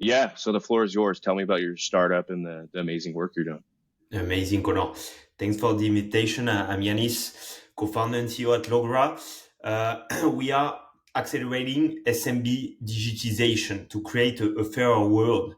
Yeah, so the floor is yours. Tell me about your startup and the amazing work you're doing. Amazing, Connor. Thanks for the invitation. I'm Ianis, co-founder and CEO at Logra. We are accelerating SMB digitization to create a fairer world,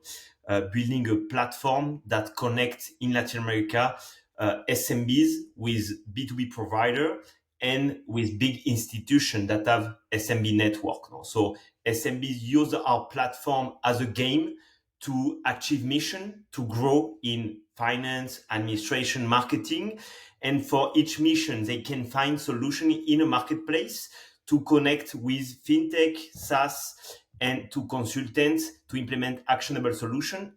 building a platform that connects in Latin America SMBs with B2B provider and with big institutions that have SMB network. No? So SMBs use our platform as a game to achieve mission, to grow in finance, administration, marketing. And for each mission, they can find solution in a marketplace to connect with fintech, SaaS, and to consultants to implement actionable solution,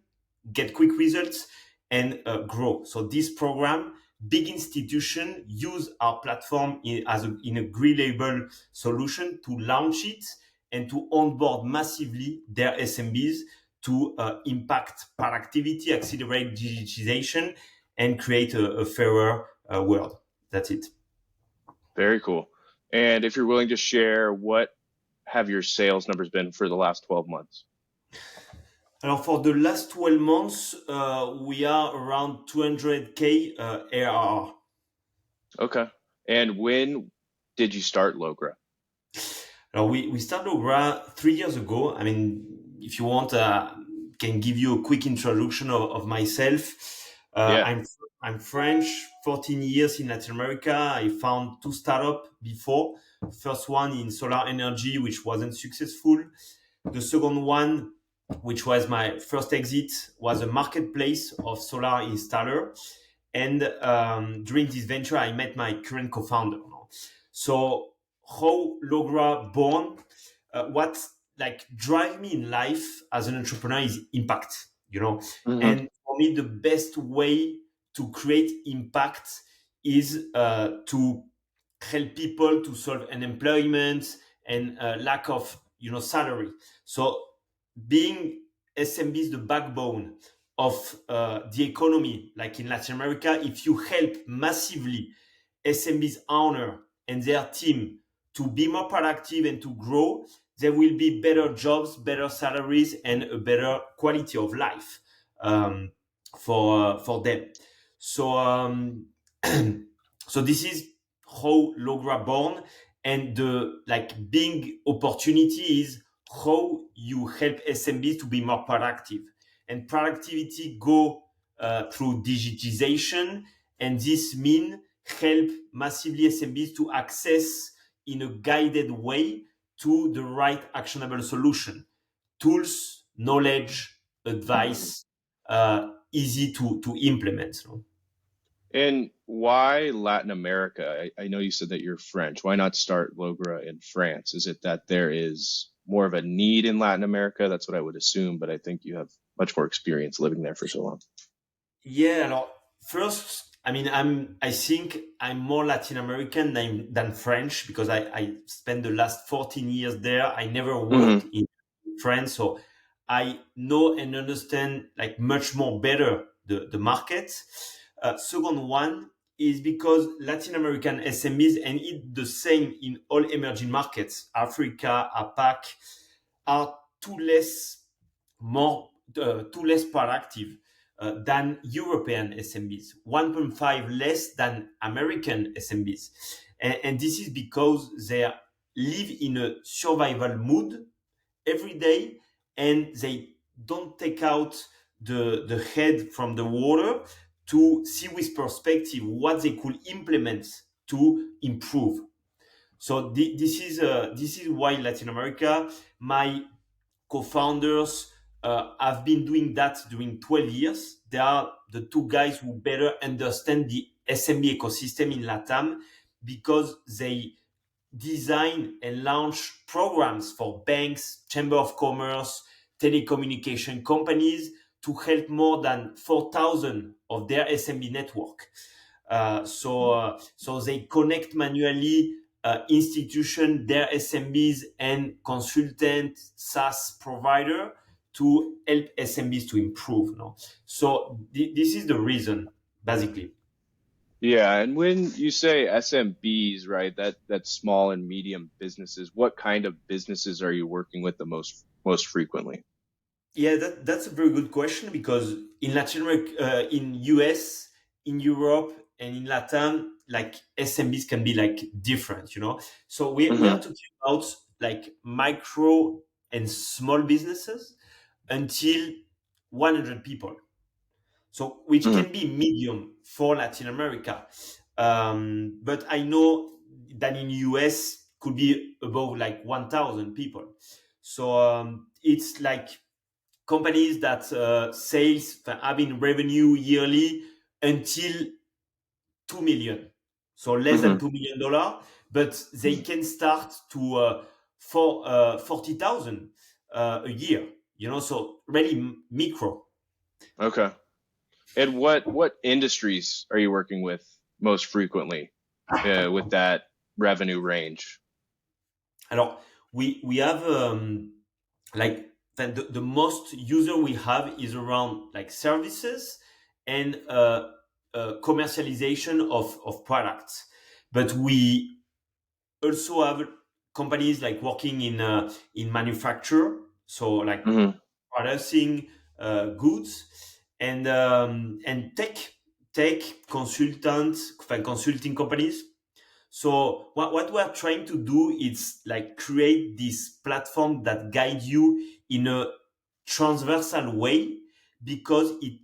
get quick results, and grow. So this program, big institution use our platform in a agreeable solution to launch it and to onboard massively their SMBs to impact productivity, accelerate digitization, and create a fairer world. That's it. Very cool. And if you're willing to share, what have your sales numbers been for the last 12 months? Alors for the last 12 months, we are around 200K ARR. Okay. And when did you start Logra? Alors we started Logra 3 years ago. I mean, if you want, can give you a quick introduction of myself. Uh, Yeah. I'm I'm French, 14 years in Latin America. I found two startups before. First one in solar energy, which wasn't successful. The second one, which was my first exit, was a marketplace of solar installer. And during this venture, I met my current co-founder. So how Logra born? What like drive me in life as an entrepreneur is impact, you know. Hmm. And for me, the best way to create impact is to help people to solve unemployment and lack of salary. So being SMB is the backbone of the economy, like in Latin America. If you help massively SMBs owner and their team to be more productive and to grow, there will be better jobs, better salaries, and a better quality of life for them. So so this is how Logra born, and the like big opportunity is how you help SMBs to be more productive. And productivity go through digitization, and this mean help massively SMBs to access in a guided way to the right actionable solution, tools, knowledge, Hmm. advice, easy to implement. And why Latin America? I know you said that you're French. Why not start Logra in France? Is it that there is more of a need in Latin America? That's what I would assume, but I think you have much more experience living there for so long. Yeah, alors, first, I mean, I think I'm more Latin American than French because I spent the last 14 years there. I never worked Hmm. in France, so I know and understand like much more better the market. Second one is because Latin American SMEs, and it the same in all emerging markets, Africa, APAC, are more too less productive than European SMBs, 1.5 less than American SMBs. And this is because they live in a survival mood every day, and they don't take out the head from the water to see with perspective what they could implement to improve. So this is why Latin America, my co-founders have been doing that during 12 years. They are the two guys who better understand the SMB ecosystem in LATAM because they design and launch programs for banks, chamber of commerce, telecommunication companies to help more than 4,000 of their SMB network. So they connect manually institution, their SMBs and consultant SaaS provider to help SMBs to improve. No? So this is the reason, basically. Yeah, and when you say SMBs, right, that's small and medium businesses, what kind of businesses are you working with the most frequently? Yeah, that's a very good question because in Latin America, in US, in Europe, and in Latam, like SMBs can be like different, you know. So we are Hmm. talking about like micro and small businesses until 100 people. So which Hmm. can be medium for Latin America. But I know that in US could be above like 1,000 people. So it's like companies that sales having revenue yearly until 2 million, so less than Hmm. $2 million, but they can start to 40,000 a year, you know, so really micro. Okay. And what industries are you working with most frequently with that revenue range? Alors we have like the most user we have is around like services and commercialization of products, but we also have companies like working in manufacture, so like Hmm. producing goods, and tech consultants, consulting companies. So what we are trying to do is like create this platform that guide you in a transversal way because it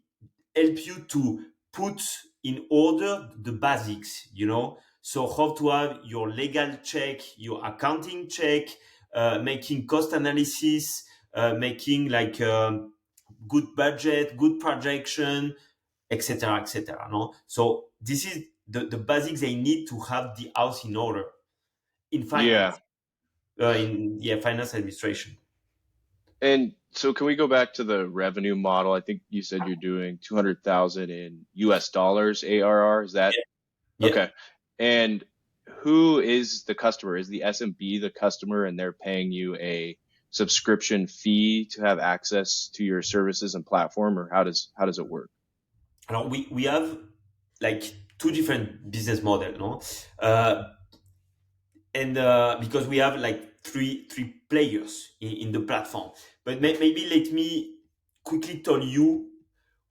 help you to put in order the basics, you know. So how to have your legal check, your accounting check, making cost analysis, making like good budget, good projection, etc., etc. No, so this is the basics they need to have the house in order in Yeah. finance, in yeah, finance administration. And so can we go back to the revenue model? I think you said you're doing 200,000 in US dollars ARR. Is that Yeah. okay? And who is the customer? Is the SMB the customer and they're paying you a subscription fee to have access to your services and platform, or how does it work? Alors we have like two different business model, no? Uh, and because we have like three players in the platform, but maybe let me quickly tell you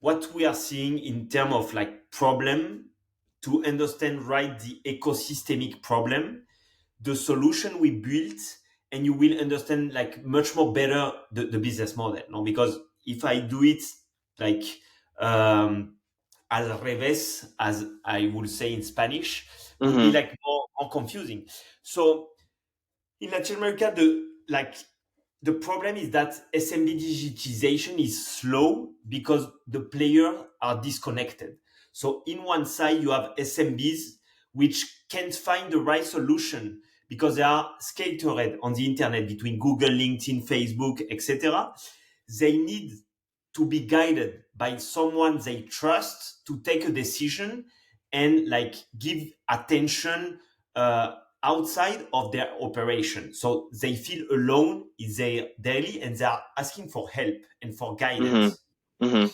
what we are seeing in terms of like problem to understand right the ecosystemic problem, the solution we built, and you will understand like much more better the business model, no? Because if I do it like um al revés, as I would say in Spanish, would be Hmm. like more confusing. So in Latin America, the problem is that SMB digitization is slow because the players are disconnected. So in one side, you have SMBs which can't find the right solution because they are scattered on the internet between Google, LinkedIn, Facebook, etc. They need to be guided by someone they trust to take a decision and like give attention outside of their operation. So they feel alone in their daily and they are asking for help and for Hmm. guidance. Hmm.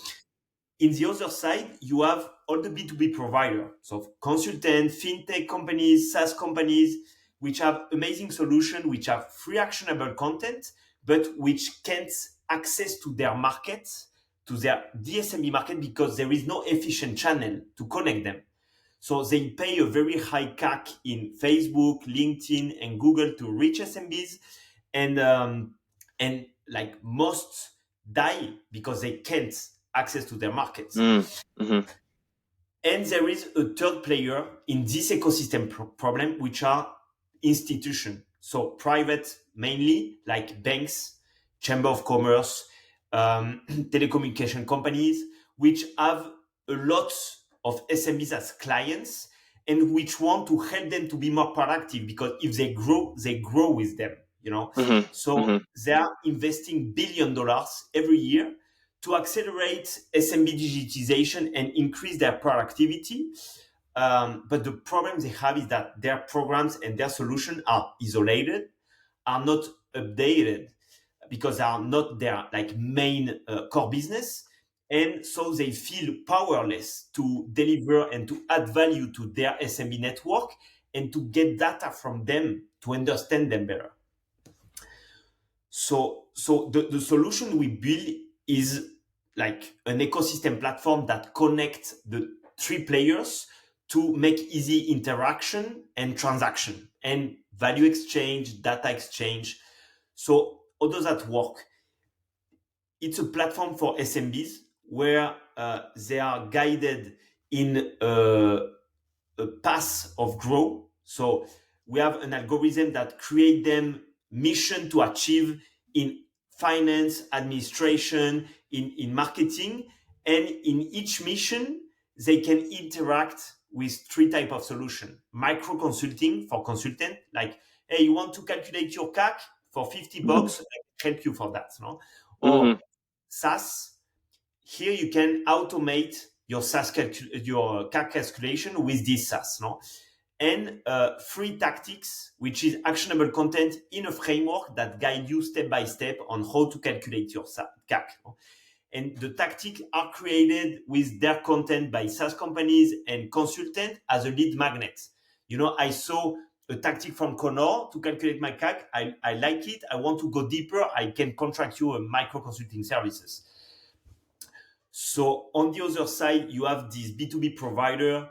In the other side, you have all the B2B provider, so consultant, fintech companies, SaaS companies, which have amazing solutions, which have free actionable content, but which can't access to their market, to their DSMB market, because there is no efficient channel to connect them. So they pay a very high CAC in Facebook, LinkedIn, and Google to reach SMBs, and like most die because they can't access to their markets. Hmm. Hmm. And there is a third player in this ecosystem problem, which are institutions. So private, mainly like banks, chamber of commerce, telecommunication companies, which have a lot of SMBs as clients and which want to help them to be more productive because if they grow with them, you know. Hmm. So Hmm. they are investing $1 billion every year to accelerate SMB digitization and increase their productivity. But the problem they have is that their programs and their solutions are isolated, are not updated because they are not their like main core business. And so they feel powerless to deliver and to add value to their SMB network and to get data from them to understand them better. So the solution we build is like an ecosystem platform that connects the three players to make easy interaction and transaction and value exchange, data exchange. So how does that work? It's a platform for SMBs where they are guided in a path of growth. So we have an algorithm that create them mission to achieve in finance, administration, in marketing, and in each mission they can interact with three type of solution: micro consulting for consultant, like, hey, you want to calculate your CAC for Hmm. $50, I can help you for that, no? Or Hmm. SaaS, here you can automate your your CAC calculation with this SaaS, no? And free tactics, which is actionable content in a framework that guide you step by step on how to calculate your CAC, no? And the tactics are created with their content by SaaS companies and consultants as a lead magnet. I saw a tactic from Connor to calculate my CAC. I like it. I want to go deeper. I can contract you a micro consulting services. So on the other side, you have this B2B provider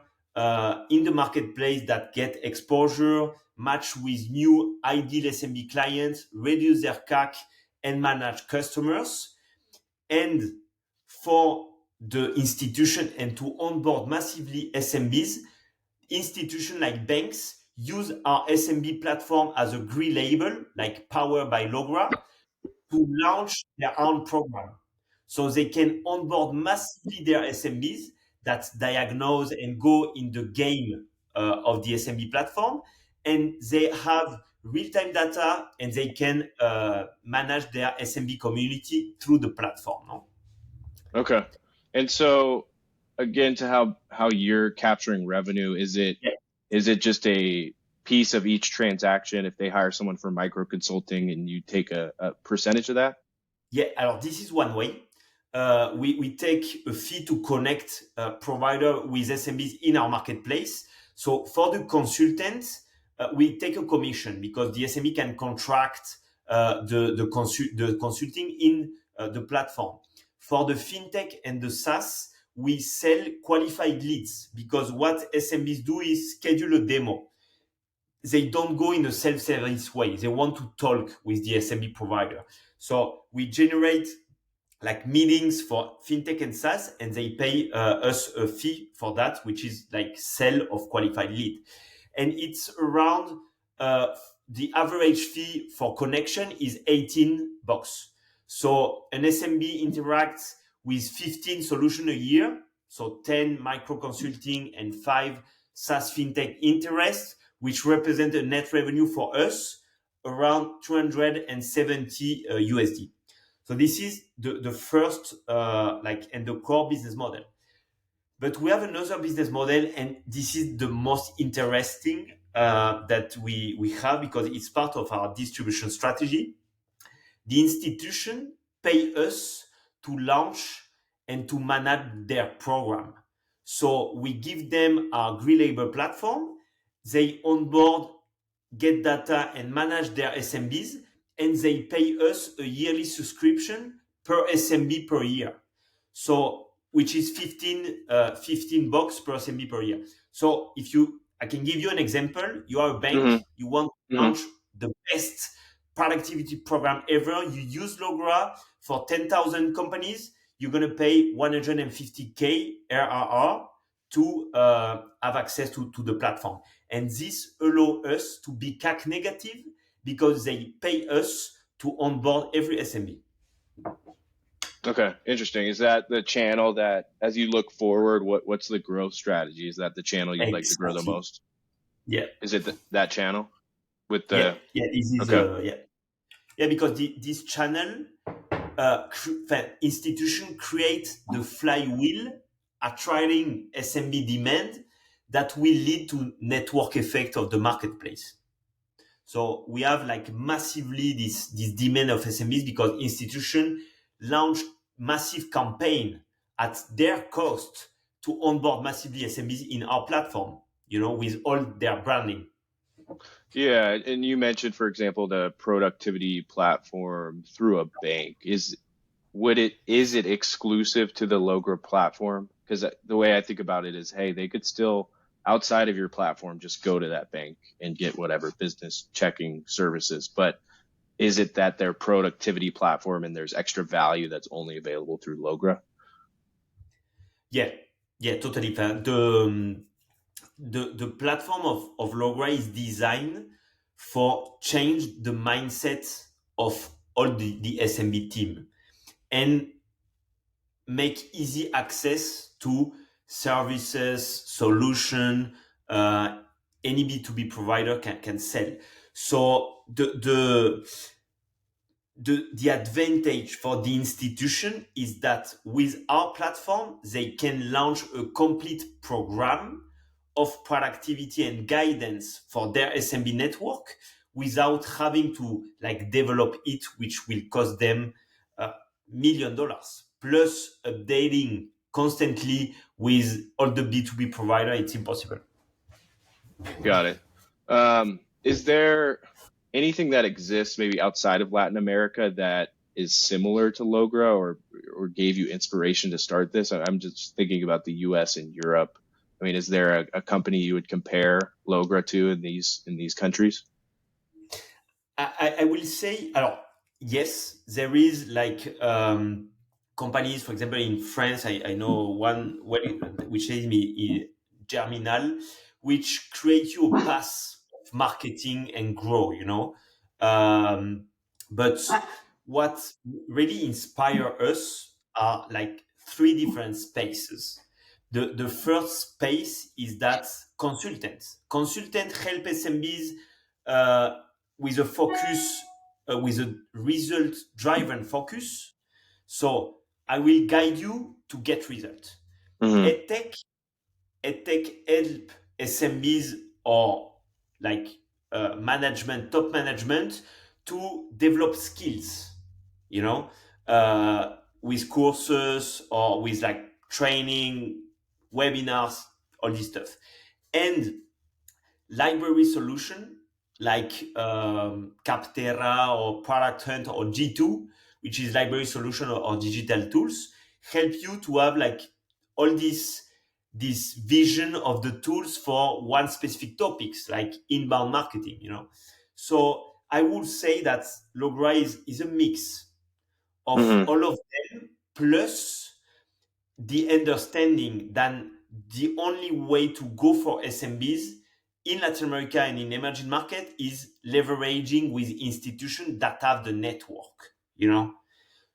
in the marketplace that get exposure, match with new ideal SMB clients, reduce their CAC, and manage customers. And for the institution and to onboard massively SMBs, institutions like banks use our SMB platform as a green label, like powered by Logra, to launch their own program. So they can onboard massively their SMBs that diagnose and go in the game of the SMB platform. And they have real-time data and they can manage their SMB community through the platform. No? Okay. And so again, to how you're capturing revenue, Yeah. is it just a piece of each transaction if they hire someone for micro consulting and you take a percentage of that? Yeah, alors this is one way. We take a fee to connect provider with SMBs in our marketplace. So for the consultants, we take a commission because the SMB can contract the consulting in the platform. For the fintech and the SaaS, we sell qualified leads because what SMBs do is schedule a demo. They don't go in a self-service way. They want to talk with the SMB provider. So we generate like meetings for fintech and SaaS, and they pay us a fee for that, which is like sale of qualified lead. And it's around the average fee for connection is $18. So an SMB interacts with 15 solutions a year, so 10 micro consulting and 5 SaaS fintech interest, which represent a net revenue for us around 270 USD. So this is the first and the core business model. But we have another business model, and this is the most interesting that we have because it's part of our distribution strategy. The institution pay us to launch and to manage their program. So we give them our Green Label platform. They onboard, get data, and manage their SMBs, and they pay us a yearly subscription per SMB per year. So which is 15 bucks per SMB per year. So I can give you an example. You are a bank, Hmm. you want to Hmm. launch the best productivity program ever. You use Logra for 10,000 companies. You're going to pay 150K ARR to have access to the platform. And this allows us to be CAC negative because they pay us to onboard every SMB. Okay, interesting. Is that the channel that, as you look forward, what's the growth strategy? Is that the channel you'd like to grow the Exactly. most? Yeah. Is it that channel with Yeah. the? Yeah. This is, Okay. yeah. Yeah, because this channel institution create the flywheel attracting SMB demand that will lead to network effect of the marketplace. So we have like massively this demand of SMBs because institution launch massive campaign at their cost to onboard massively SMBs in our platform, with all their branding. Yeah, and you mentioned, for example, the productivity platform through a bank. is it exclusive to the Logra platform? Because the way I think about it is, hey, they could still outside of your platform just go to that bank and get whatever business checking services. But is it that their productivity platform and there's extra value that's only available through Logra? Yeah, yeah, totally fair. The platform of Logra is designed for change the mindset of all the SMB team and make easy access to services, solution, any B2B provider can sell. So the advantage for the institution is that with our platform, they can launch a complete program of productivity and guidance for their SMB network without having to like develop it, which will cost them $1 million plus updating constantly with all the B2B provider. It's impossible. Got it. Is there anything that exists maybe outside of Latin America that is similar to Logra or gave you inspiration to start this? I'm just thinking about the US and Europe. I mean, is there a company you would compare Logra to in these countries? I will say, alors, yes, there is like companies, for example, in France, I know one well, which is Germinal, which create you a path of marketing and grow, you know. Um, but what really inspire us are like three different spaces. The first space is that consultants help SMBs uh, with a focus, with a result driven focus. So I will guide you to get result. Hmm. EdTech, EdTech help SMBs or like management, top management to develop skills, you know, with courses or with like training, webinars, all this stuff. And library solution like Capterra or Product Hunt or G2, which is library solution or digital tools, help you to have like all this vision of the tools for one specific topics like inbound marketing, you know. So I would say that Logra is a mix of Hmm. all of them plus the understanding that the only way to go for SMBs in Latin America and in emerging market is leveraging with institutions that have the network, you know?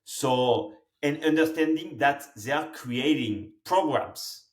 So, and understanding that they are creating programs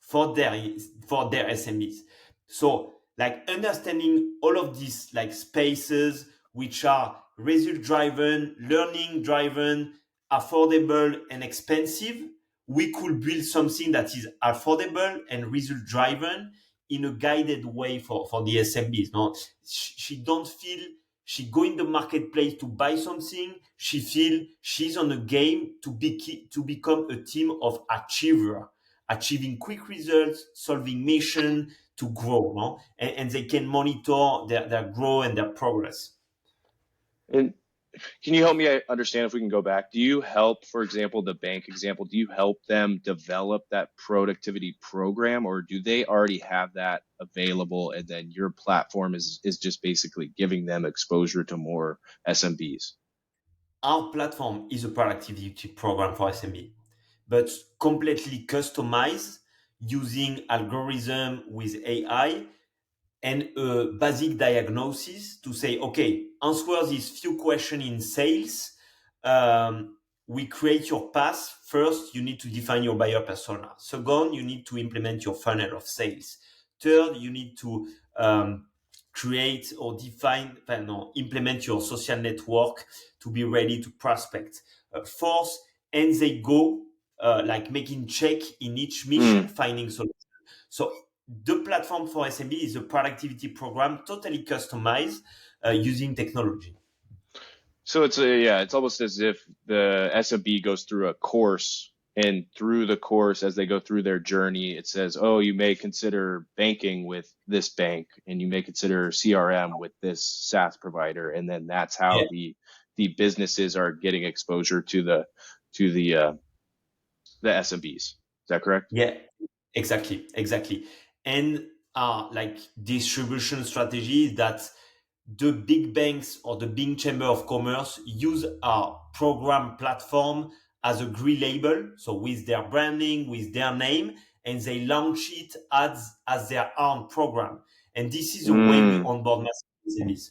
for their SMEs. So like understanding all of these like spaces which are result driven, learning driven, affordable and expensive, we could build something that is affordable and result driven in a guided way for the SMBs. No, she don't feel she go in the marketplace to buy something. She feel she's on a game to become a team of achiever, achieving quick results, solving mission to grow, no? And they can monitor their growth and their progress. And can you help me understand if we can go back? Do you help, for example, the bank example, do you help them develop that productivity program or do they already have that available and then your platform is just basically giving them exposure to more SMBs? Our platform is a productivity program for SME, but completely customized using algorithm with AI and a basic diagnosis to say, okay, answer these few questions in sales. We create your path. First, you need to define your buyer persona. Second, you need to implement your funnel of sales. Third, you need to create or define, no, implement your social network to be ready to prospect. Fourth, and they go like making check in each mission, Mm. finding solutions. So the platform for SMB is a productivity program totally customized using technology. So yeah, it's almost as if the SMB goes through a course and through the course as they go through their journey, it says, oh, you may consider banking with this bank and you may consider CRM with this SaaS provider. And then that's how Yeah. the businesses are getting exposure to to the SMBs. Is that correct? Yeah, exactly, exactly. And like distribution strategy that the big banks or the big chamber of commerce use our program platform as a green label, so with their branding, with their name, and they launch it as their own program. And this is the way we Mm, onboard massive SMEs.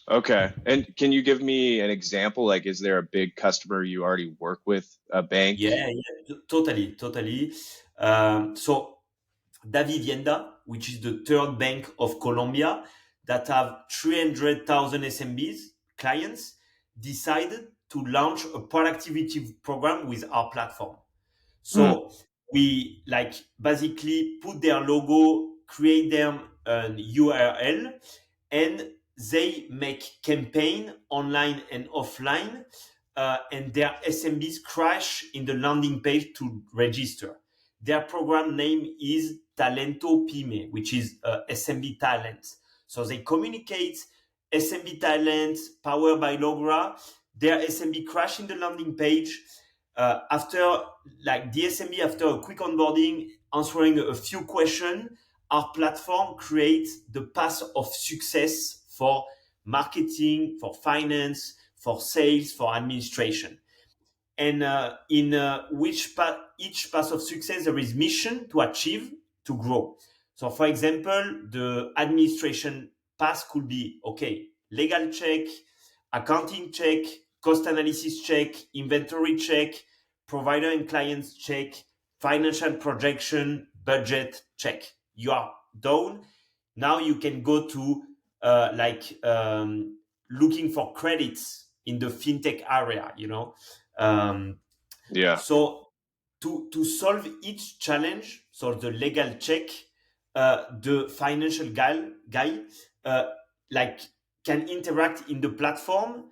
okay. And can you give me an example? Like, is there a big customer you already work with, a bank? Yeah, yeah, totally, totally. So Davivienda, which is the third bank of Colombia, that have 300,000 SMBs, clients, decided to launch a productivity program with our platform. Mm, So we like basically put their logo, create them an URL, and they make campaign online and offline, and their SMBs crash in the landing page to register. Their program name is Talento Pyme, which is SMB talent. So they communicate SMB talent powered by Logra. Their SMB crash in the landing page. After like the SMB, after a quick onboarding, answering a few questions, our platform creates the path of success for marketing, for finance, for sales, for administration. And in each path of success, there is mission to achieve, to grow. So, for example, the administration path could be okay, legal check, accounting check, cost analysis check, inventory check, provider and clients check, financial projection, budget check. You are done. Now you can go to looking for credits in the fintech area, you know. Um, yeah. so to solve each challenge, so the legal check, the financial guy uh, like can interact in the platform,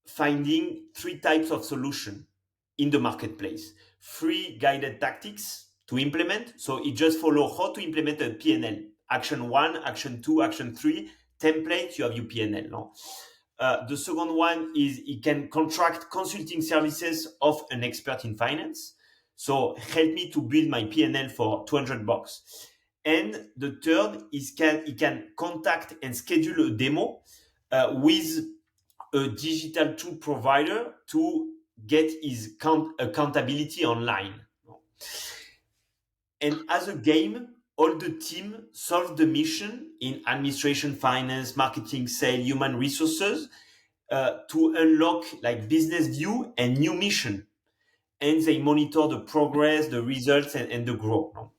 finding three types of solution in the marketplace. Free guided tactics to implement. So it just follow how to implement a PNL. Action one, action two, action three, template, you have your PNL. No? The second one is it can contract consulting services of an expert in finance. So help me to build my PNL for 200 bucks. And the third is it can contact and schedule a demo with a digital tool provider to get his accountability online. And as a game, all the team solve the mission in administration, finance, marketing, sales, human resources to unlock like business view and new mission. And they monitor the progress, the results, and the growth. No?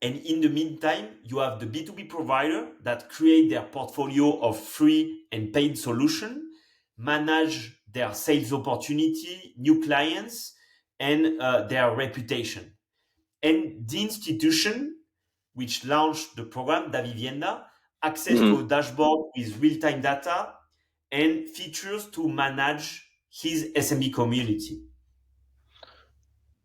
And in the meantime, you have the B2B provider that create their portfolio of free and paid solution, manage their sales opportunity, new clients, and their reputation. And the institution which launched the program, Davivienda, access to Mhm. a dashboard with real-time data and features to manage his SMB community.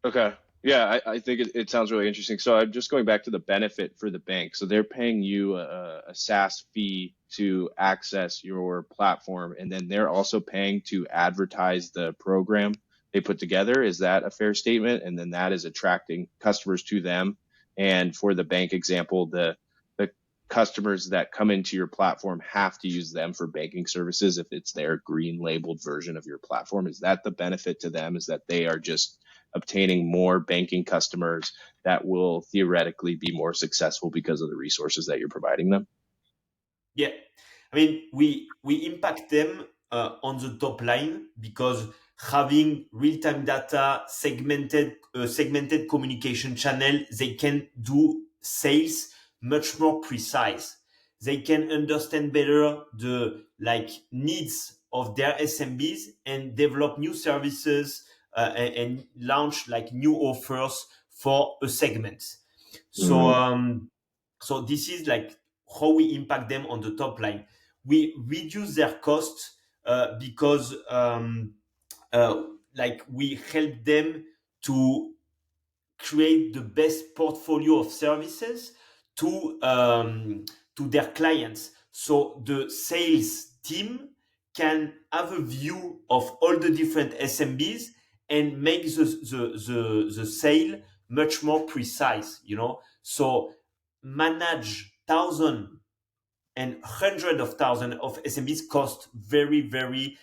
Okay. Yeah, I think it sounds really interesting. So I'm just going back to the benefit for the bank. So they're paying you a SaaS fee to access your platform, and then they're also paying to advertise the program they put together. Is that a fair statement? And then that is attracting customers to them. And for the bank example, the customers that come into your platform have to use them for banking services if it's their green labeled version of your platform. Is that the benefit to them? Is that they are just obtaining more banking customers that will theoretically be more successful because of the resources that you're providing them? Yeah, I mean, we impact them on the top line because having real-time data, segmented communication channel, they can do sales much more precise. They can understand better the like needs of their SMBs and develop new services and launch like new offers for a segment. So Mm-hmm. so this is like how we impact them on the top line. We reduce their costs because uh, like we help them to create the best portfolio of services to their clients. So the sales team can have a view of all the different SMBs and make the sale much more precise, So manage thousand and hundred of thousands of SMBs cost very, very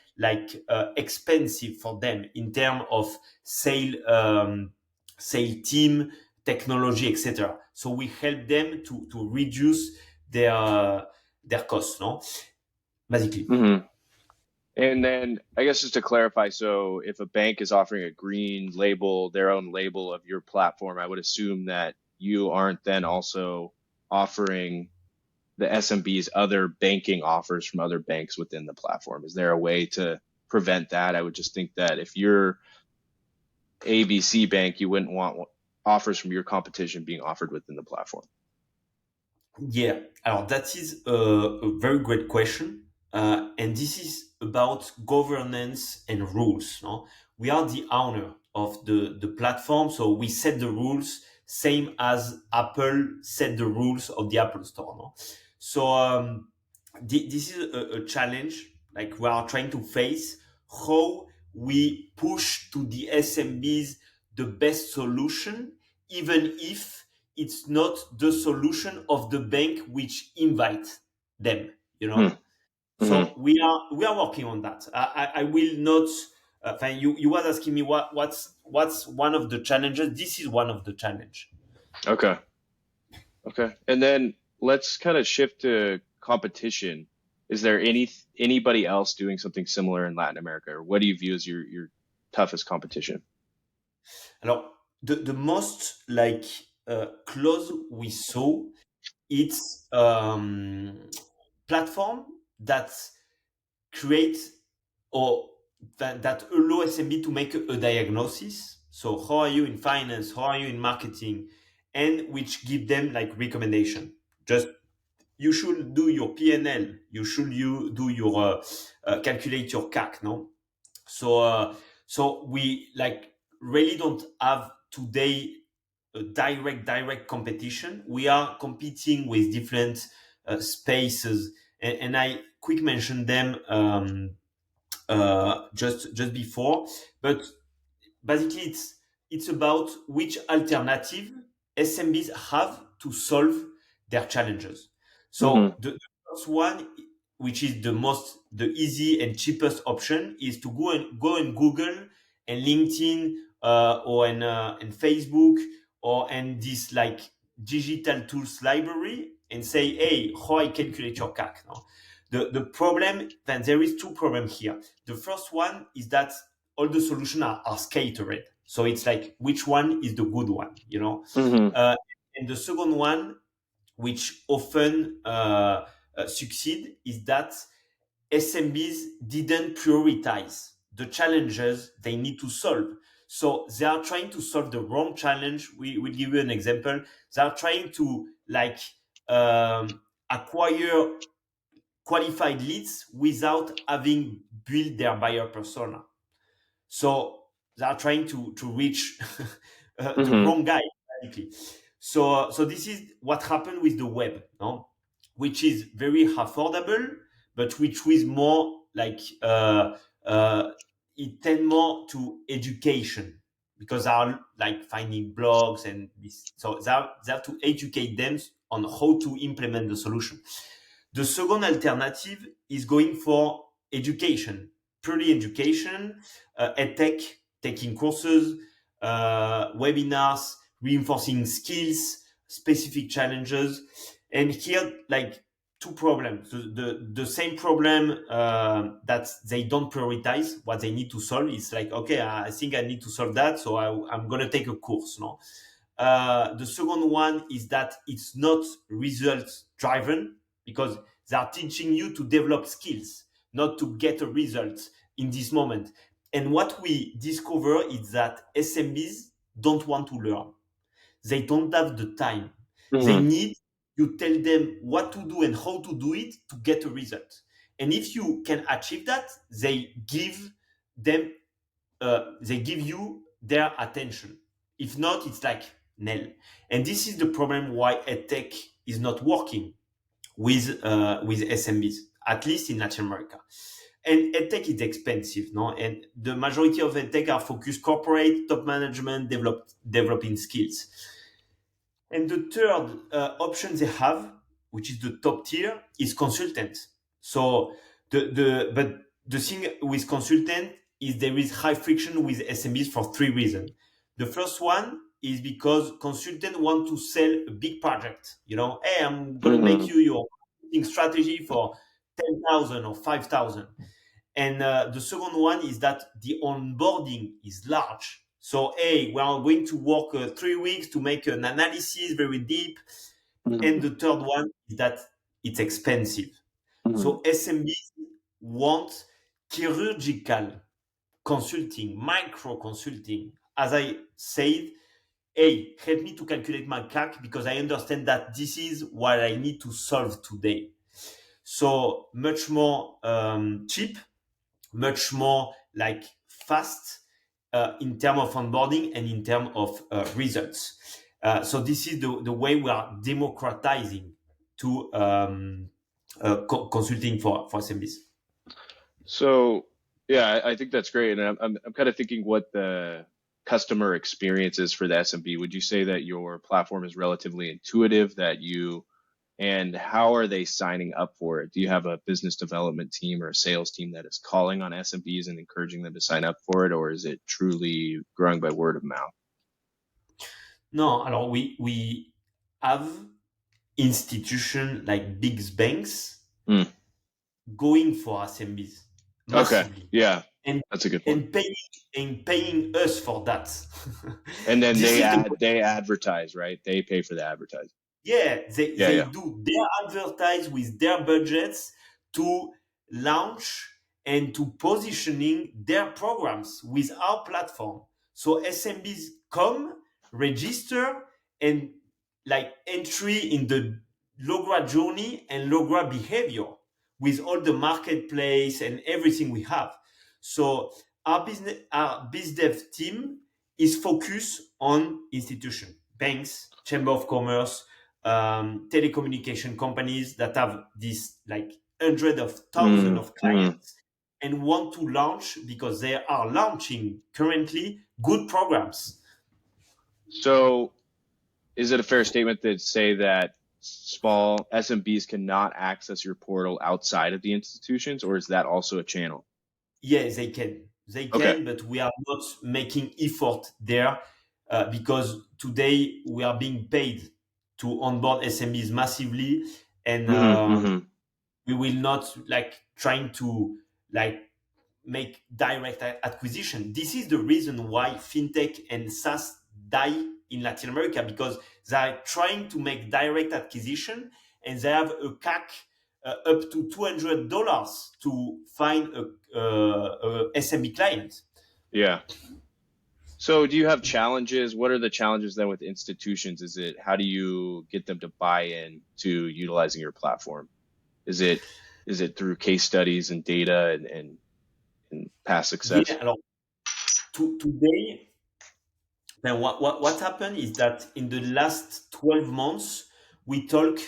expensive for them in terms of sale team, technology, etc. So we help them to reduce their costs, no? Basically. Hmm. And then I guess just to clarify, so if a bank is offering a green label, their own label of your platform, I would assume that you aren't then also offering the SMB's other banking offers from other banks within the platform. Is there a way to prevent that? I would just think that if you're ABC Bank, you wouldn't want offers from your competition being offered within the platform. Yeah, that is a very great question. And this is about governance and rules. No? We are the owner of the platform, so we set the rules, same as Apple set the rules of the Apple Store. No? So this is a challenge, like we are trying to face how we push to the SMBs the best solution, even if it's not the solution of the bank which invite them, you know. Mm-hmm. So we are working on that. I will not. You was asking me what's one of the challenges. This is one of the challenge. Okay. Okay. And then let's kind of shift to competition. Is there anybody else doing something similar in Latin America, or what do you view as your toughest competition? Alors, the most close we saw, it's platform that create or that allow SMB to make a diagnosis. So how are you in finance? How are you in marketing? And which give them like recommendation. Just you should do your PNL. You do your calculate your CAC. No, so we like really don't have today a direct competition. We are competing with different spaces, and I quick mention them just before, but basically it's about which alternative SMBs have to solve their challenges. So Mm-hmm. the first one, which is the easy and cheapest option, is to go and Google and LinkedIn or and Facebook or and this like digital tools library and say, hey, how I calculate your CAC. No? The problem, then there is two problems here. The first one is that all the solutions are scattered. So it's like, which one is the good one, Mm-hmm. Uh, and the second one, which often succeed, is that SMBs didn't prioritize the challenges they need to solve. So they are trying to solve the wrong challenge. We'll give you an example. They are trying to acquire qualified leads without having built their buyer persona. So they are trying to reach the Mm-hmm. wrong guy, basically. So this is what happened with the web, no? Which is very affordable, but which is more it tend more to education because they are like finding blogs and this. So they have to educate them on how to implement the solution. The second alternative is going for education, purely education, edtech, taking courses, webinars, reinforcing skills, specific challenges. And here, like two problems. The same problem that they don't prioritize what they need to solve. It's like, okay, I think I need to solve that, so I'm going to take a course. No, the second one is that it's not results driven because they are teaching you to develop skills, not to get a result in this moment. And what we discover is that SMBs don't want to learn. They don't have the time. They Mm-hmm. need you tell them what to do and how to do it to get a result. And if you can achieve that, them they give you their attention. If not, it's like nil. And this is the problem why edtech is not working with SMBs, at least in Latin America. And edtech is expensive, no? And the majority of edtech are focused corporate, top management, developing skills. And the third option they have, which is the top tier, is consultant. So but the thing with consultant is there is high friction with SMBs for three reasons. The first one is because consultant want to sell a big project. You know, hey, I'm gonna make Mm-hmm. you your marketing strategy for 10,000 or 5,000. And the second one is that the onboarding is large. So, hey, we are going to work 3 weeks to make an analysis very deep. And Mm-hmm. the third one is that it's expensive. Mm-hmm. So SMBs want chirurgical consulting, micro consulting. As I said, hey, help me to calculate my CAC because I understand that this is what I need to solve today. So much more cheap, much more like fast in terms of onboarding and in terms of results. So this is the way we are democratizing to consulting for SMBs. So yeah, I think that's great, and I'm kind of thinking what the customer experience is for the SMB. Would you say that your platform is relatively intuitive, that you and how are they signing up for it? Do you have a business development team or a sales team that is calling on SMBs and encouraging them to sign up for it, or is it truly growing by word of mouth? No, alors we have institutions like big banks Hmm. going for SMBs Okay, massively yeah, and that's a good point. and paying us for that. And then This is the they advertise, right? They pay for the advertising. Yeah, Yeah, they yeah. do. They advertise with their budgets to launch and to positioning their programs with our platform. So SMBs come, register, and like entry in the Logra journey and Logra behavior with all the marketplace and everything we have. So our biz dev team is focused on institution, banks, chamber of commerce, telecommunication companies that have this like hundred of thousands Mm, of mm. clients and want to launch because they are launching currently good programs. So is it a fair statement that say that small SMBs cannot access your portal outside of the institutions, or is that also a channel? Yeah, they can. They Okay. can, but we are not making effort there because today we are being paid to onboard SMEs massively, and Hmm. Hmm. we will not like trying to like make direct acquisition. This is the reason why fintech and SaaS die in Latin America because they are trying to make direct acquisition and they have a CAC up to $200 to find a SMB client. Yeah. So do you have challenges? What are the challenges then with institutions? Is it how do you get them to buy in to utilizing your platform? Is it is it through case studies and data and past Yeah, success? alors, today, then what happened is that in the last 12 months, we talk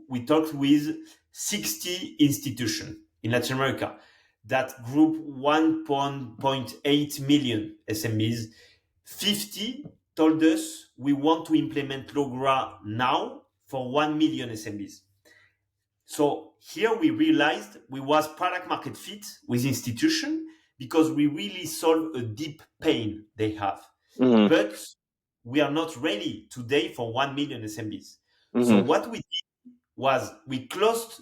we talked with 60 institutions in Latin America that group 1.8 million SMEs. 50 told us we want to implement Logra now for 1 million SMEs. So here we realized we was product market fit with institution because we really solve a deep pain they have. Hmm. But we are not ready today for 1 million SMBs. So Hmm. what we did was we closed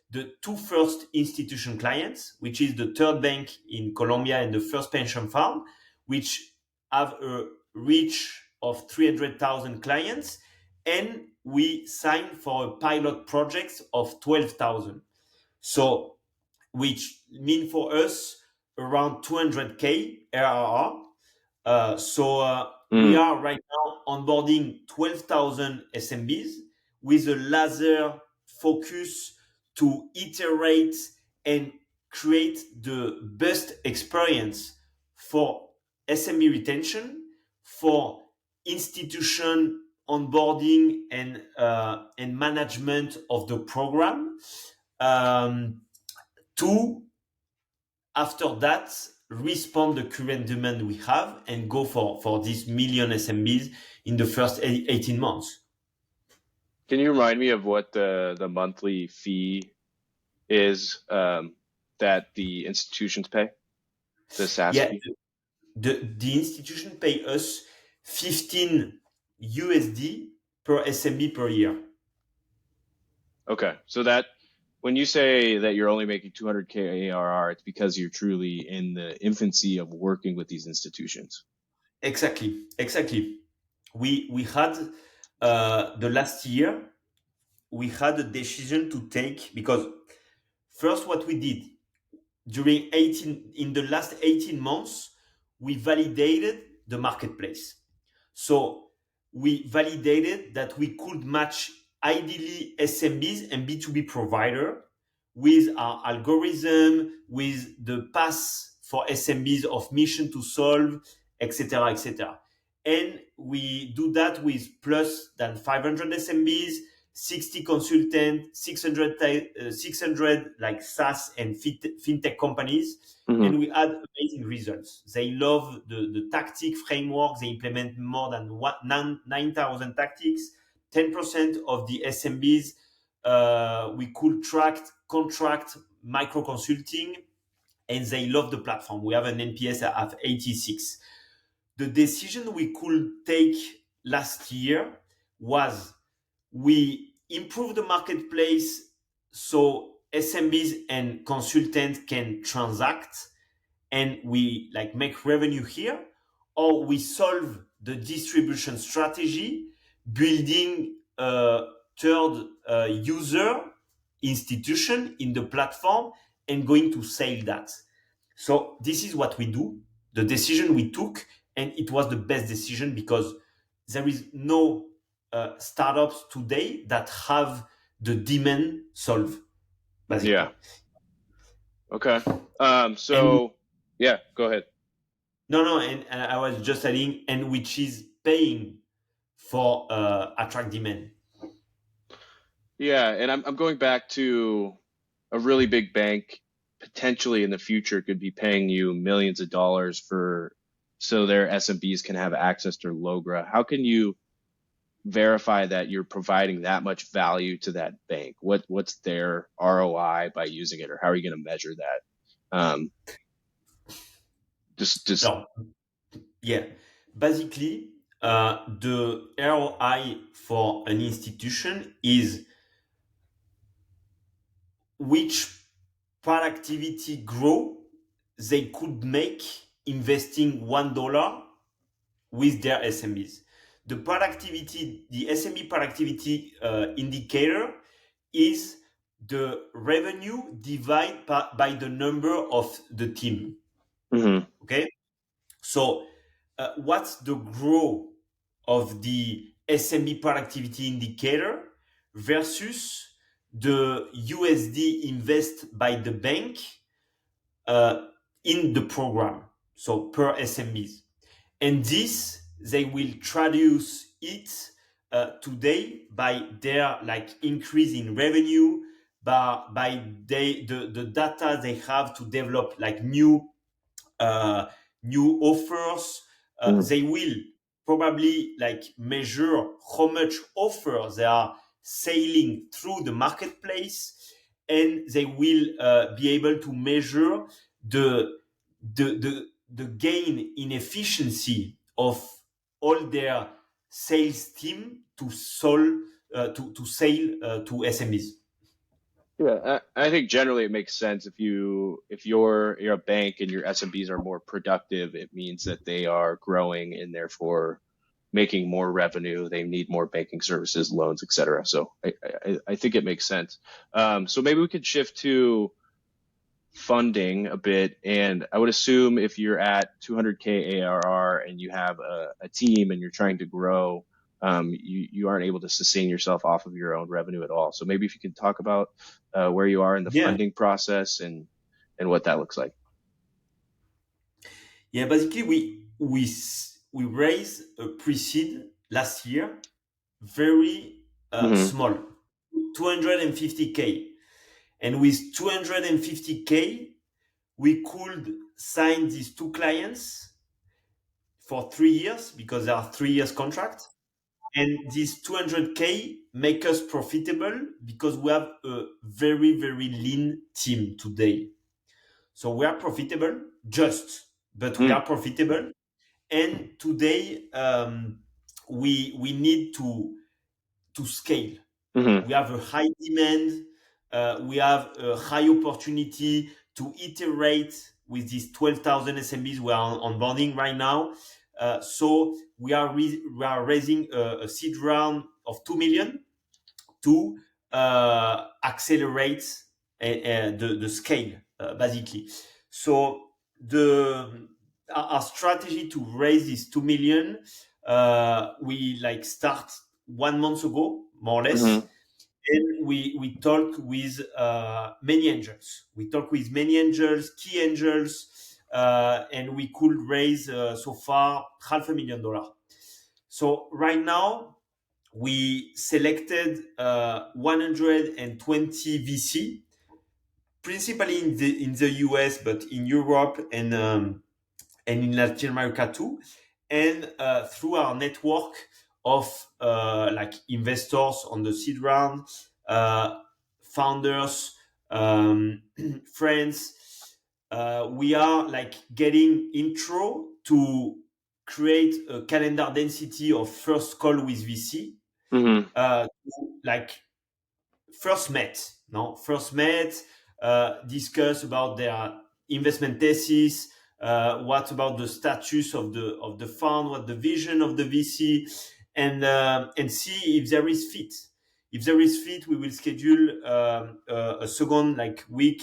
the two first institution clients, which is the third bank in Colombia and the first pension fund, which have a reach of 300,000 clients, and we signed for a pilot project of 12,000. So which mean for us around 200K ARR. We Hmm. are right now onboarding 12,000 SMBs with a laser focus to iterate and create the best experience for SME retention, for institution onboarding and management of the program. Um, to, after that, respond the current demand we have and go for these million SMBs in the first 18 months. Can you remind me of what the monthly fee is that the institutions pay, the SaaS Yeah, fee? the institution pay us 15 USD per SMB per year. Okay, so that when you say that you're only making 200K ARR, it's because you're truly in the infancy of working with these institutions. Exactly. We had the last year we had a decision to take because first what we did during 18 in the last 18 months we validated the marketplace. So we validated that we could match ideally SMBs and B2B provider with our algorithm, with the path for SMBs of mission to solve, etc., etc. And we do that with plus than 500 SMBs, 60 consultants, 600 like SaaS and fintech companies, Hmm. and we had amazing results. They love the tactic framework. They implement more than 9,000 tactics. 10% of the SMBs we could contract micro consulting, and they love the platform. We have an NPS of 86. The decision we could take last year was we improve the marketplace so SMBs and consultants can transact and we like make revenue here, or we solve the distribution strategy building a third user institution in the platform and going to sell that. So this is what we do, the decision we took, and it was the best decision because there is no startups today that have the demand solved basically. Yeah. Okay. And So yeah, go ahead. no, and I was just adding, and which is paying for attract demand. Yeah, and I'm going back to a really big bank potentially in the future could be paying you millions of dollars for so their SMBs can have access to Logra. How can you verify that you're providing that much value to that bank? What's their ROI by using it, or how are you going to measure that? Um, just No, yeah, basically, the ROI for an institution is which productivity grow they could make investing $1 with their SMBs. The SMB productivity indicator is the revenue divided by the number of the team. Mhm. Okay, so what's the growth of the SMB productivity indicator versus the USD invest by the bank uh, in the program, so per SMBs. And this, they will traduce it today by their like increase in revenue, the data they have to develop like uh, new offers. Mhm. They will probably like measure how much offers they are selling through the marketplace, and they will be able to measure the the gain in efficiency of all their sales team to to sell to SMEs. Yeah, I think generally it makes sense if you're a bank and your SMBs are more productive, it means that they are growing and therefore making more revenue. They need more banking services, loans, et cetera. So I think it makes sense. So maybe we could shift to funding a bit. And I would assume if you're at 200K ARR and you have a team and you're trying to grow, you aren't able to sustain yourself off of your own revenue at all. So maybe if you could talk about where you are in the Yeah, funding process and what that looks like. yeah. Basically, we raised a pre-seed last year, very Hmm. small, 250K, And with 250K, we could sign these two clients for 3 years because there are 3 years contract. And this 200K make us profitable because we have a very, very lean team today. So we are profitable, but we are Mm, profitable. And today we need to scale. hmm We have a high demand. We have a high opportunity to iterate with these 12,000 SMBs we are onboarding right now. So we are raising a seed round of 2 million to accelerate the scale, basically. So the our strategy to raise this 2 million, we like start 1 month ago, more or less. hmm And we talk with many angels. We talk with many angels, key angels, and we could raise so far $500,000. So right now we selected 120 VC, principally in the US, but in Europe and in Latin America too, and through our network of like investors on the seed round, founders, friends, we are like getting intro to create a calendar density of first call with VC, hmm like first met, discuss about their investment thesis, what about the status of the fund, what the vision of the VC, and see if there is fit. If there is fit, we will schedule a second like week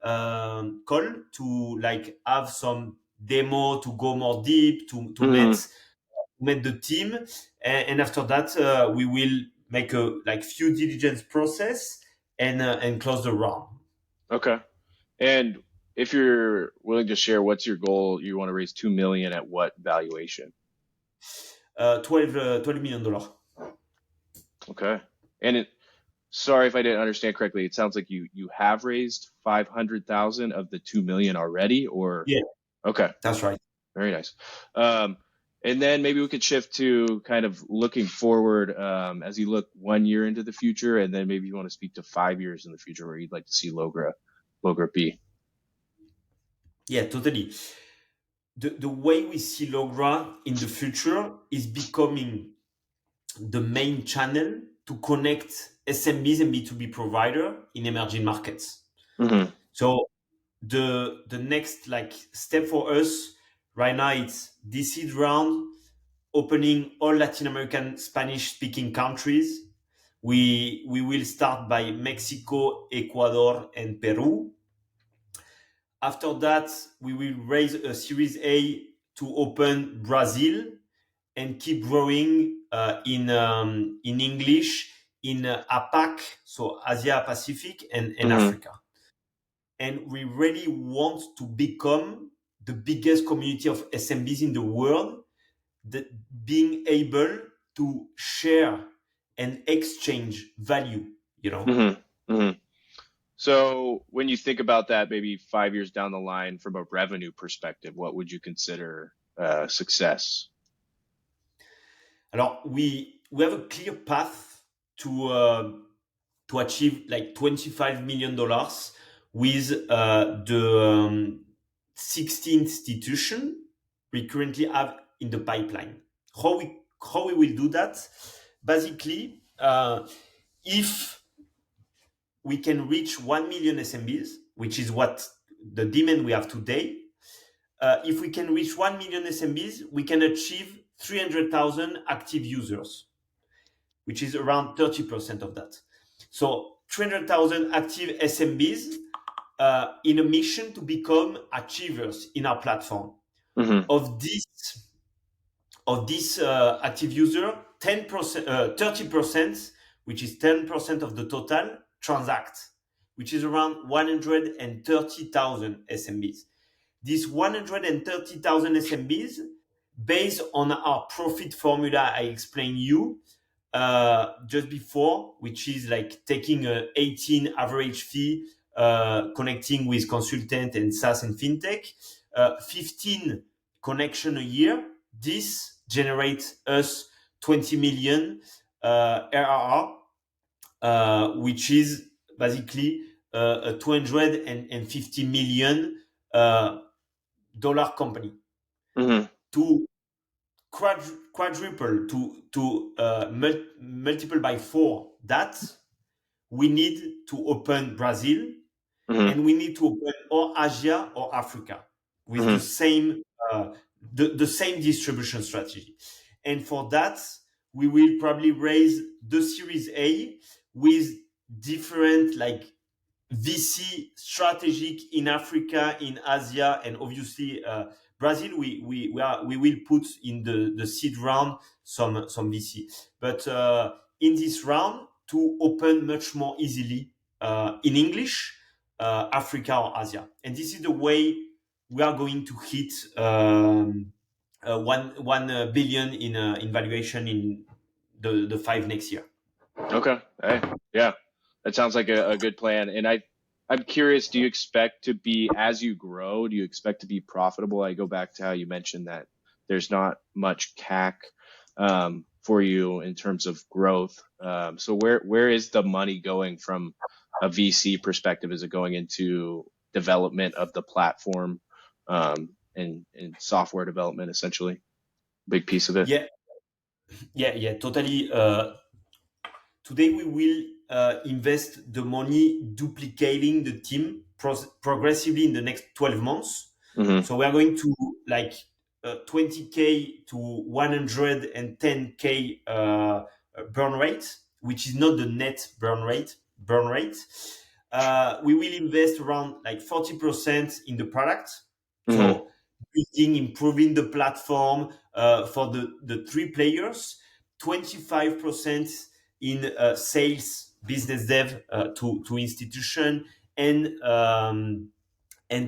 call to like have some demo to go more deep to hmm met the team, and after that we will make a like few diligence process and close the round. Okay. And if you're willing to share, what's your goal? You want to raise 2 million at what valuation? 12 million dollars. Okay. And sorry if I didn't understand correctly. It sounds like you have raised 500,000 of the 2 million already, or Yeah, okay, that's right. very nice. Um, and then maybe we could shift to kind of looking forward as you look 1 year into the future, and then maybe you want to speak to 5 years in the future where you'd like to see Logra be. Yeah, totally. The way we see Logra in the future is becoming the main channel to connect SMBs and B2B provider in emerging markets. Hmm So the next like step for us right now, it's this seed round, opening all Latin American Spanish speaking countries. We will start by Mexico, Ecuador, and Peru. After that, we will raise a Series A to open Brazil and keep growing in English in APAC, so Asia Pacific and hmm Africa. And we really want to become the biggest community of SMBs in the world, that being able to share and exchange value, you know. hmm hmm So when you think about that, maybe 5 years down the line from a revenue perspective, what would you consider success? Alors we have a clear path to achieve like $25 million with the 60 institution we currently have in the pipeline. How we will do that? Basically, if we can reach 1 million SMBs, which is what the demand we have today, if we can reach 1 million SMBs, we can achieve 300,000 active users, which is around 30% of that. So 300,000 active SMBs in a mission to become achievers in our platform. Hmm Of this active user, 10%, 30%, which is 10% of the total, transact, which is around 130,000 SMBs. These 130,000 SMBs, based on our profit formula I explained you just before, which is like taking a 18 average fee connecting with consultant and SaaS and fintech. 15 connection a year. This generates us 20 million ARR, which is basically a 250 million dollar company. Hmm. To quadruple, to multiple by 4 that, we need to open Brazil, Hmm. and we need to open or Asia or Africa with Hmm. the same distribution strategy. And for that, we will probably raise the Series A with different like VC strategic in Africa, in Asia, and obviously Brazil. We will put in the seed round some VC, but in this round to open much more easily in English, Africa or Asia, and this is the way we are going to hit one billion in valuation in the 5 next year. Okay. Hey, yeah, that sounds like a good plan. And I'm curious, do you expect to be, as you grow, do you expect to be profitable? I go back to how you mentioned that there's not much CAC for you in terms of growth. So where is the money going from a VC perspective? Is it going into development of the platform and software development, essentially? Big piece of it. Yeah, yeah, totally. Today we will invest the money duplicating the team progressively in the next 12 months. Hmm. So we are going to like 20K to 110K burn rate, which is not the net burn rate. We will invest around like 40% in the product. Hmm. So building, improving the platform for the 3 players, 25% in sales, business dev to institution, and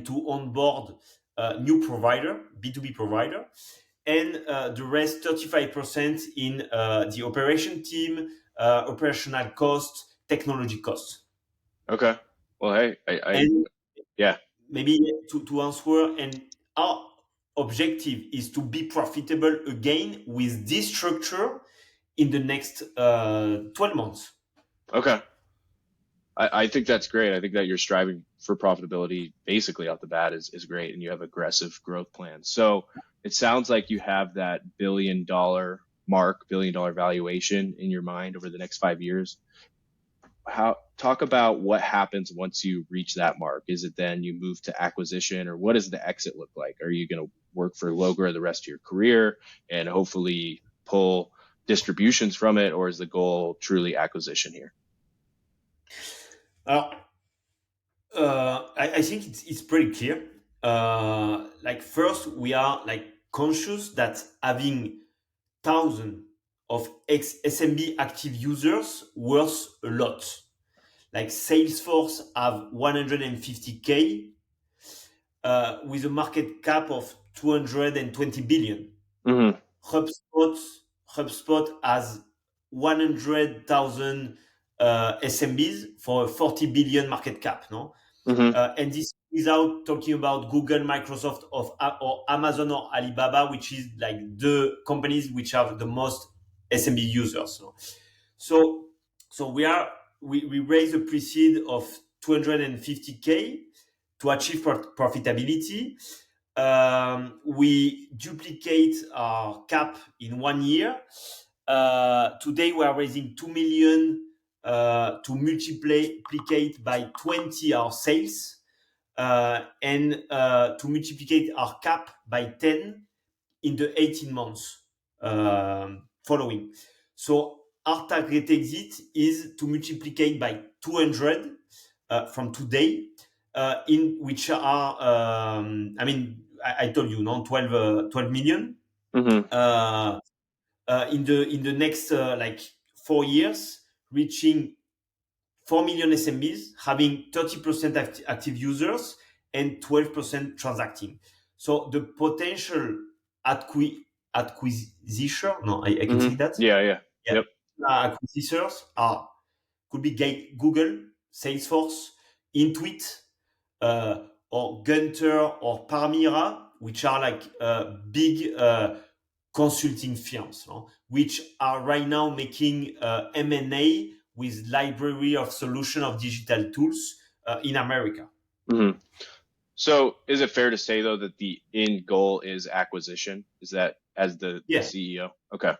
to onboard new provider, B2B provider, and the rest 35% in the operation team, operational cost, technology cost. Okay. Well, hey, I And yeah. maybe to answer, and our objective is to be profitable again with this structure in the next 12 months. Okay. I think that's great. I think that you're striving for profitability basically out the bat is great, and you have aggressive growth plans. So it sounds like you have that billion-dollar mark, billion-dollar valuation in your mind over the next 5 years. How talk about what happens once you reach that mark? Is it then you move to acquisition, or what does the exit look like? Are you going to work for Logra the rest of your career and hopefully pull distributions from it, or is the goal truly acquisition here? Alors, I think it's pretty clear. Like first, we are like conscious that having thousands of SMB active users worth a lot. Like Salesforce have 150K with a market cap of 220 billion. Hmm. HubSpot HubSpot has 100,000 SMBs for a 40 billion market cap. No, Hmm. and this without talking about Google, Microsoft, or Amazon or Alibaba, which is like the companies which have the most SMB users. So, so we raise a pre-seed of 250K to achieve profitability. We duplicate our cap in 1 year. Today we are raising 2 million to multiplicate by 20 our sales, and to multiplicate our cap by 10 in the 18 months following. So our target exit is to multiplicate by 200 from today, in which are, I mean, I told you, no, 12 million. Hmm. Uh, in the next like 4 years, reaching 4 million SMBs, having 30% active users and 12% transacting. So the potential acquisition, no, I can Hmm. say that. Yeah, yeah. Yeah, Yep. acquisitors are could be Google, Salesforce, Intuit, or Gunter or Parmira, which are like big consulting firms, no? Which are right now making M&A with library of solution of digital tools in America. Hmm. So is it fair to say though that the end goal is acquisition? Is that as the Yeah, CEO? Okay.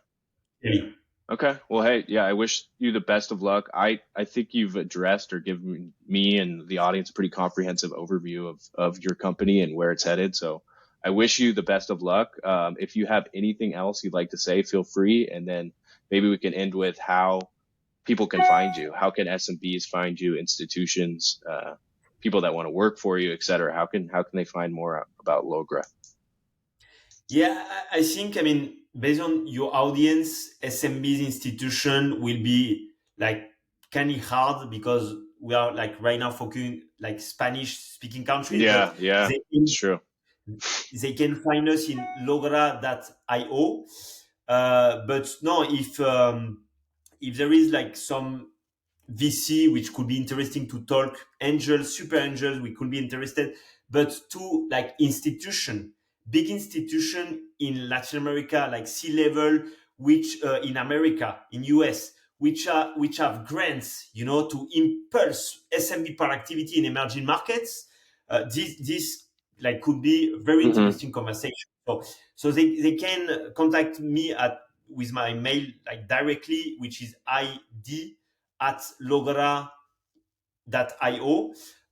really. Okay. Well, hey, yeah, I wish you the best of luck. I think you've addressed or given me and the audience a pretty comprehensive overview of your company and where it's headed. So I wish you the best of luck. If you have anything else you'd like to say, feel free. And then maybe we can end with how people can find you. How can SMBs find you, institutions, people that want to work for you, et cetera? How can they find more about Logra? Yeah, I think, I mean, based on your audience, SMB's institution will be like kind of hard because we are like right now focusing like Spanish speaking countries, but Yeah, yeah, they it's can, true. they can find us in logra.io. But no, if there is like some VC, which could be interesting to talk, angels, super angels, we could be interested, but to like institution, big institution in Latin America, like C-level, which in America, in US, which have grants, you know, to impulse SMB productivity in emerging markets. This like could be a very Hmm. interesting conversation. So they can contact me at with my mail like directly, which is id logra.io,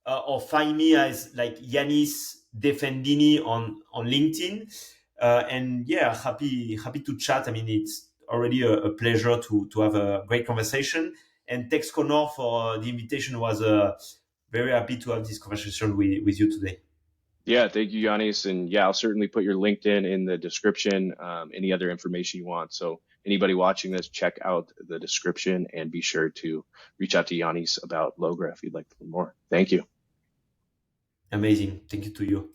or find me as like Ianis Defendini on LinkedIn. And yeah, happy to chat. I mean, it's already a pleasure to have a great conversation. And thanks, Connor, for the invitation. Was very happy to have this conversation with you today. Yeah, thank you, Yanis. And yeah, I'll certainly put your LinkedIn in the description, any other information you want. So anybody watching this, check out the description and be sure to reach out to Yanis about Logra if you'd like to learn more. Thank you. Amazing. Thank you to you.